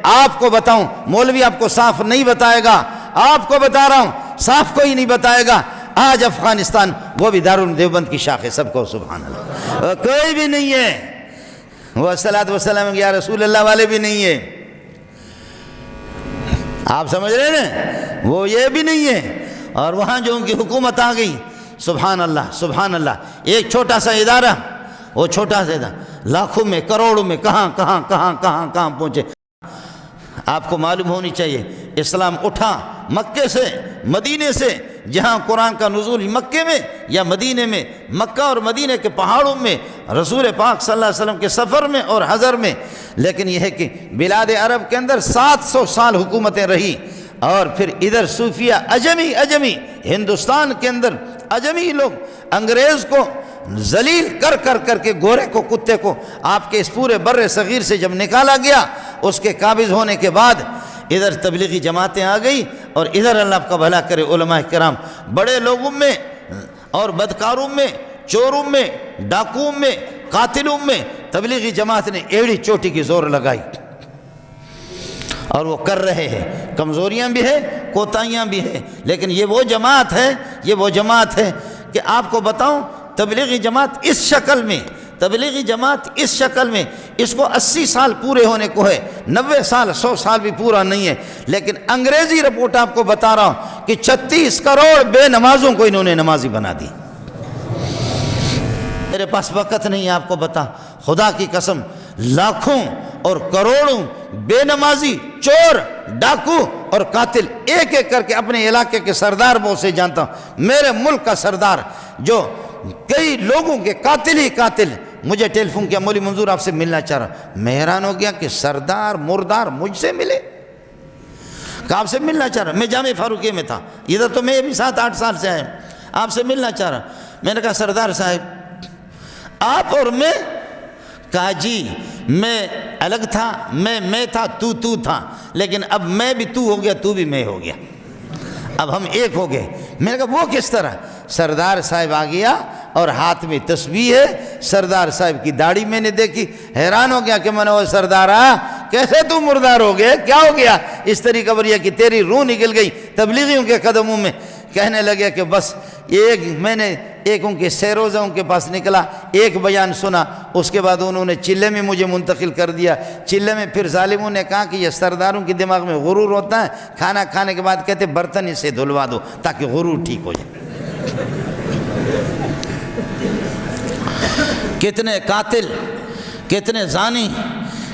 آپ کو بتاؤں، مولوی آپ کو صاف نہیں بتائے گا، آپ کو بتا رہا ہوں صاف کوئی نہیں بتائے گا۔ آج افغانستان وہ بھی دارالعلوم دیوبند کی شاخ ہے، سب کو سبحان اللہ، کوئی بھی نہیں ہے، وہ الصلاۃ والسلام یا رسول اللہ والے بھی نہیں ہے، آپ سمجھ رہے ہیں نا، وہ یہ بھی نہیں ہے۔ اور وہاں جو ان کی حکومت آ گئی، سبحان اللہ سبحان اللہ، ایک چھوٹا سا ادارہ، وہ چھوٹا سا ادارہ لاکھوں میں کروڑوں میں کہاں کہاں کہاں کہاں کہاں پہنچے۔ آپ کو معلوم ہونی چاہیے اسلام اٹھا مکے سے، مدینے سے، جہاں قرآن کا نزول مکے میں یا مدینے میں، مکہ اور مدینے کے پہاڑوں میں، رسول پاک صلی اللہ علیہ وسلم کے سفر میں اور حضر میں، لیکن یہ ہے کہ بلاد عرب کے اندر 700 سال حکومتیں رہی، اور پھر ادھر صوفیہ اجمی ہندوستان کے اندر اجمی لوگ انگریز کو ذلیل کر کر کر کے، گورے کو کتے کو آپ کے اس پورے بر صغیر سے جب نکالا گیا، اس کے قابض ہونے کے بعد ادھر تبلیغی جماعتیں آ گئی، اور ادھر اللہ آپ کا بھلا کرے علماء کرام بڑے لوگوں میں اور بدکاروں میں، چوروں میں، ڈاکوؤں میں، قاتلوں میں تبلیغی جماعت نے ایڑی چوٹی کی زور لگائی، اور وہ کر رہے ہیں، کمزوریاں بھی ہیں، کوتاہیاں بھی ہیں، لیکن یہ وہ جماعت ہے کہ آپ کو بتاؤں، تبلیغی جماعت اس شکل میں اس کو 80 سال پورے ہونے کو ہے، 90 سال 100 سال بھی پورا نہیں ہے، لیکن انگریزی رپورٹ آپ کو بتا رہا ہوں کہ 36 کروڑ بے نمازوں کو انہوں نے نمازی بنا دی۔ میرے پاس وقت نہیں ہے آپ کو بتا، خدا کی قسم لاکھوں اور کروڑوں بے نمازی، چور، ڈاکو اور قاتل ایک ایک کر کے اپنے علاقے کے سردار بہت سے جانتا ہوں، میرے ملک کا سردار جو کئی لوگوں کے قاتل ہی قاتل، مجھے ٹیلی فون کیا، مولوی منظور آپ سے ملنا چاہ رہا، میں حیران ہو گیا کہ سردار مردار مجھ سے ملے، کہ آپ سے ملنا چاہ رہا، میں جامع فاروقیہ میں تھا، ادھر تو میں بھی 7-8 سال سے آیا، آپ سے ملنا چاہ رہا، میں نے کہا سردار صاحب آپ اور میں، کہا جی میں الگ تھا، میں تھا، تو تھا، لیکن اب میں بھی تو ہو گیا، تو بھی میں ہو گیا، اب ہم ایک ہو گئے۔ میں نے کہا وہ کس طرح؟ سردار صاحب آ گیا اور ہاتھ میں تسبیح ہے، سردار صاحب کی داڑھی میں نے دیکھی، حیران ہو گیا کہ میں نے وہ سردارا کیسے تو مردار ہو گئے، کیا ہو گیا؟ اس طریقہ پر یہ کہ تیری روح نکل گئی تبلیغیوں کے قدموں میں۔ کہنے لگے کہ بس میں نے ایک ان کے سیروزہ ان کے پاس نکلا، ایک بیان سنا، اس کے بعد انہوں نے چلے میں مجھے منتقل کر دیا۔ چلے میں پھر ظالموں نے کہا کہ یہ سرداروں کے دماغ میں غرور ہوتا ہے، کھانا کھانے کے بعد کہتے برتن اسے دھلوا دو تاکہ غرور ٹھیک ہو جائے۔ کتنے قاتل، کتنے زانی،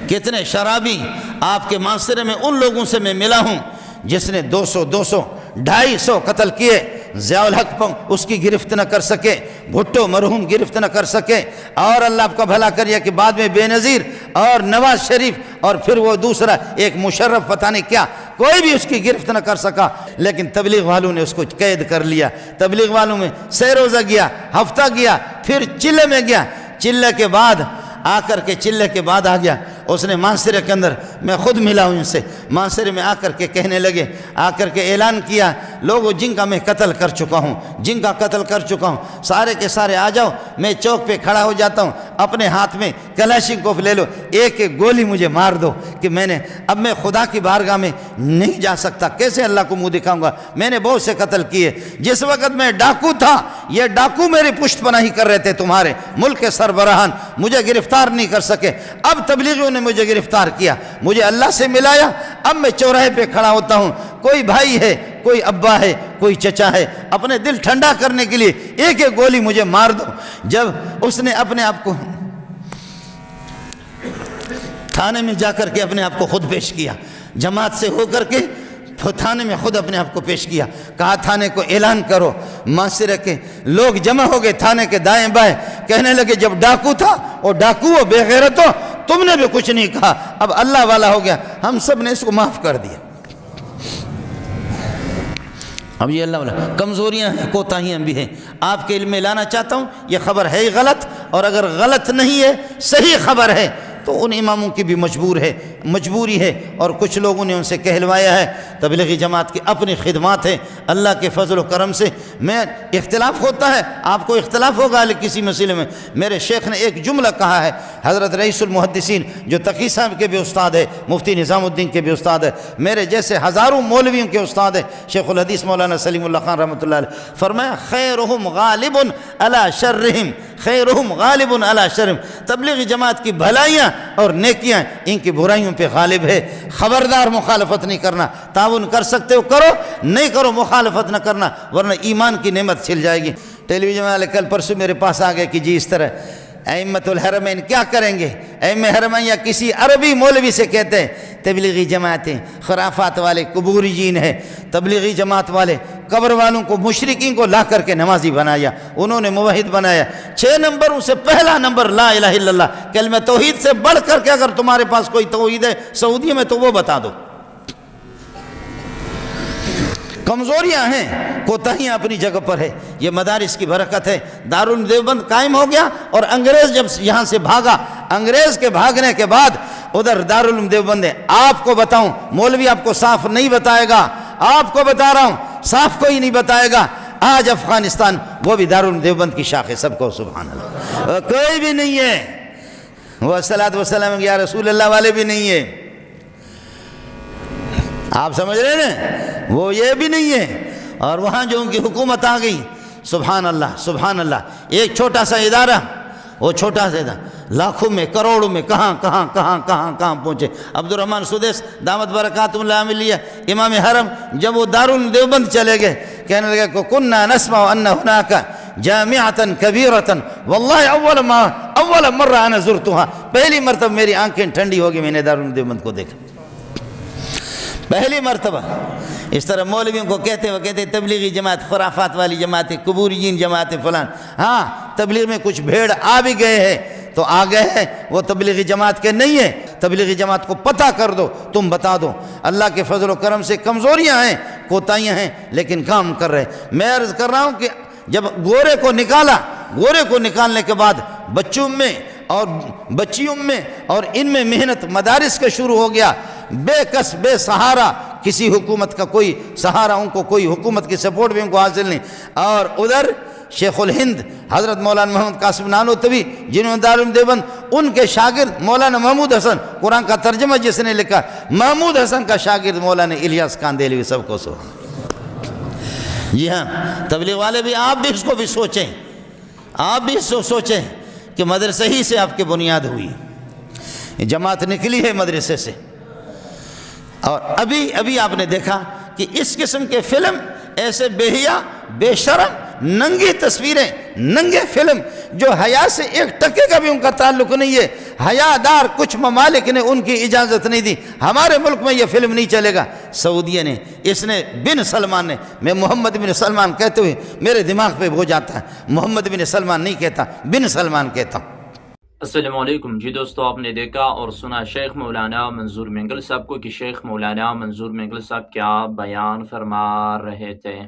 کتنے شرابی آپ کے معاشرے میں ان لوگوں سے میں ملا ہوں جس نے 200 250 قتل کیے، ضیاء الحق اس کی گرفت نہ کر سکے، بھٹو مرحوم گرفت نہ کر سکے، اور اللہ آپ کا بھلا کریے کہ بعد میں بے نظیر اور نواز شریف اور پھر وہ دوسرا ایک مشرف پتہ نہیں کیا، کوئی بھی اس کی گرفت نہ کر سکا، لیکن تبلیغ والوں نے اس کو قید کر لیا۔ تبلیغ والوں میں سیروزہ گیا، ہفتہ گیا، پھر چلے میں گیا، چلے کے بعد آ کر کے چلے کے بعد آ گیا، اس نے مانسرے کے اندر، میں خود ملا ہوں ان سے، مانسرے میں آ کر کے کہنے لگے، آ کر کے اعلان کیا، لوگوں جن کا میں قتل کر چکا ہوں، جن کا قتل کر چکا ہوں، سارے کے سارے آ جاؤ، میں چوک پہ کھڑا ہو جاتا ہوں، اپنے ہاتھ میں کلاشنکوف لے لو، ایک ایک گولی مجھے مار دو کہ اب میں خدا کی بارگاہ میں نہیں جا سکتا، کیسے اللہ کو منہ دکھاؤں گا؟ میں نے بہت سے قتل کیے، جس وقت میں ڈاکو تھا یہ ڈاکو میری پشت پناہی کر رہے تھے، تمہارے ملک کے سربراہان مجھے گرفتار نہیں کر سکے، اب تبلیغیوں نے مجھے گرفتار کیا، مجھے اللہ سے ملایا، اب میں چوراہے پہ کھڑا ہوتا ہوں، کوئی بھائی ہے، کوئی ابا ہے، کوئی چچا ہے، اپنے دل ٹھنڈا کرنے کے لیے ایک ایک گولی مجھے مار دو۔ جب اس نے اپنے آپ کو تھانے میں جا کر کے اپنے آپ کو خود پیش کیا، جماعت سے ہو کر کے تھانے میں خود اپنے آپ کو پیش کیا، کہا تھانے کو اعلان کرو، معاشرے کے لوگ جمع ہو گئے، تھانے کے دائیں بائیں، کہنے لگے جب ڈاکو تھا اور ڈاکو ہو، بے غیرت ہو، تم نے بھی کچھ نہیں کہا، اب اللہ والا ہو گیا، ہم سب نے اس کو معاف کر دیا۔ اب یہ اللہ والا، کمزوریاں ہیں، کوتاہیاں بھی ہیں، آپ کے علم میں لانا چاہتا ہوں، یہ خبر ہے غلط، اور اگر غلط نہیں ہے، صحیح خبر ہے، تو ان اماموں کی بھی مجبوری ہے، اور کچھ لوگوں نے ان سے کہلوایا ہے۔ تبلیغی جماعت کی اپنی خدمات ہیں، اللہ کے فضل و کرم سے میں اختلاف ہوتا ہے، آپ کو اختلاف ہوگا کسی مسئلے میں۔ میرے شیخ نے ایک جملہ کہا ہے، حضرت رئیس المحدثین جو تقی صاحب کے بھی استاد ہے، مفتی نظام الدین کے بھی استاد ہے، میرے جیسے ہزاروں مولویوں کے استاد ہیں، شیخ الحدیث مولانا سلیم اللہ خان رحمۃ اللہ علیہ، فرمایا خیرہم غالب علی شرہم، خیرہم غالب علی شرہم، تبلیغی جماعت کی بھلائیاں اور نیکیاں ان کی برائیوں پہ غالب ہے۔ خبردار مخالفت نہیں کرنا، تعاون کر سکتے ہو کرو، نہیں کرو مخالفت نہ کرنا، ورنہ ایمان کی نعمت چھل جائے گی۔ ٹیلی ویژن والے کل پرسوں میرے پاس آ گئے کہ جی اس طرح ائمۃ الحرمین کیا کریں گے؟ ائمہ حرمین یا کسی عربی مولوی سے کہتے ہیں تبلیغی جماعتیں خرافات والے قبوریین ہیں، تبلیغی جماعت والے قبر والوں کو مشرکین کو لا کر کے نمازی بنایا، انہوں نے موحد بنایا۔ 6 نمبروں سے پہلا نمبر لا الہ الا اللہ، کلمہ توحید سے بڑھ کر کے اگر تمہارے پاس کوئی توحید ہے سعودی میں تو وہ بتا دو۔ کمزوریاں ہیں، کوتاہیاں اپنی جگہ پر ہے، یہ مدارس کی برکت ہے۔ دارالعلوم دیوبند قائم ہو گیا، اور انگریز جب یہاں سے بھاگا، انگریز کے بھاگنے کے بعد ادھر دارالعلوم دیوبند ہے۔ آپ کو بتاؤں، مولوی آپ کو صاف نہیں بتائے گا، آپ کو بتا رہا ہوں صاف کوئی نہیں بتائے گا۔ آج افغانستان وہ بھی دارالعلوم دیوبند کی شاخ ہے، سب کو سبحان اللہ، کوئی بھی نہیں ہے، وہ صلاۃ وسلام یا رسول اللہ والے بھی نہیں ہے، آپ سمجھ رہے ہیں نا، وہ یہ بھی نہیں ہے۔ اور وہاں جو ان کی حکومت آ گئی، سبحان اللہ سبحان اللہ، ایک چھوٹا سا ادارہ، وہ چھوٹا سا ادارہ لاکھوں میں کروڑوں میں کہاں پہنچے۔ عبد الرحمن سدیس دامت برکاتہ اللہ علیہ امام حرم، جب وہ دارالعلوم دیوبند چلے گئے، کہنے لگے کہ کننا نسمع ان هناك جامعۃ کبیرۃ واللہ اول مرہ انا زرتها، پہلی مرتبہ میری آنکھیں ٹھنڈی ہوگی، میں نے دارالعلوم دیوبند کو دیکھا پہلی مرتبہ۔ اس طرح مولویوں کو کہتے ہیں تبلیغی جماعت خرافات والی جماعت، قبوریین جماعت فلان۔ ہاں تبلیغ میں کچھ بھیڑ آ بھی گئے ہیں تو آ گئے ہیں، وہ تبلیغی جماعت کے نہیں ہیں۔ تبلیغی جماعت کو پتہ کر دو، تم بتا دو، اللہ کے فضل و کرم سے کمزوریاں ہیں، کوتاہیاں ہیں، لیکن کام کر رہے۔ میں عرض کر رہا ہوں کہ جب گورے کو نکالنے کے بعد بچوں میں اور بچیوں میں اور ان میں محنت مدارس کا شروع ہو گیا، بے کس بے سہارا، کسی حکومت کا کوئی سہارا ان کو، کوئی حکومت کی سپورٹ بھی ان کو حاصل نہیں۔ اور ادھر شیخ الہند حضرت مولانا محمد قاسم نانوتوی جنہوں نے دارالعلوم دیوبند، ان کے شاگرد مولانا محمود حسن، قرآن کا ترجمہ جس نے لکھا، محمود حسن کا شاگرد مولانا الیاس کاندیلوی، سب کو سو۔ جی ہاں، تبلیغ والے بھی، آپ بھی اس کو بھی سوچیں، آپ بھی سوچیں کہ مدرسے ہی سے آپ کی بنیاد ہوئی، جماعت نکلی ہے مدرسے سے۔ اور ابھی آپ نے دیکھا کہ اس قسم کے فلم، ایسے بے حیا بے شرم ننگی تصویریں، ننگے فلم جو حیا سے ایک ٹکے کا بھی ان کا تعلق نہیں ہے، حیا دار کچھ ممالک نے ان کی اجازت نہیں دی، ہمارے ملک میں یہ فلم نہیں چلے گا۔ سعودیہ نے، اس نے بن سلمان نے، میں محمد بن سلمان کہتے ہوئے میرے دماغ پہ ہو جاتا ہے، محمد بن سلمان نہیں کہتا، بن سلمان کہتا ہوں۔ السلام علیکم جی دوستو، آپ نے دیکھا اور سنا شیخ مولانا منظور مینگل صاحب کو کہ شیخ مولانا منظور مینگل صاحب کیا بیان فرما رہے تھے۔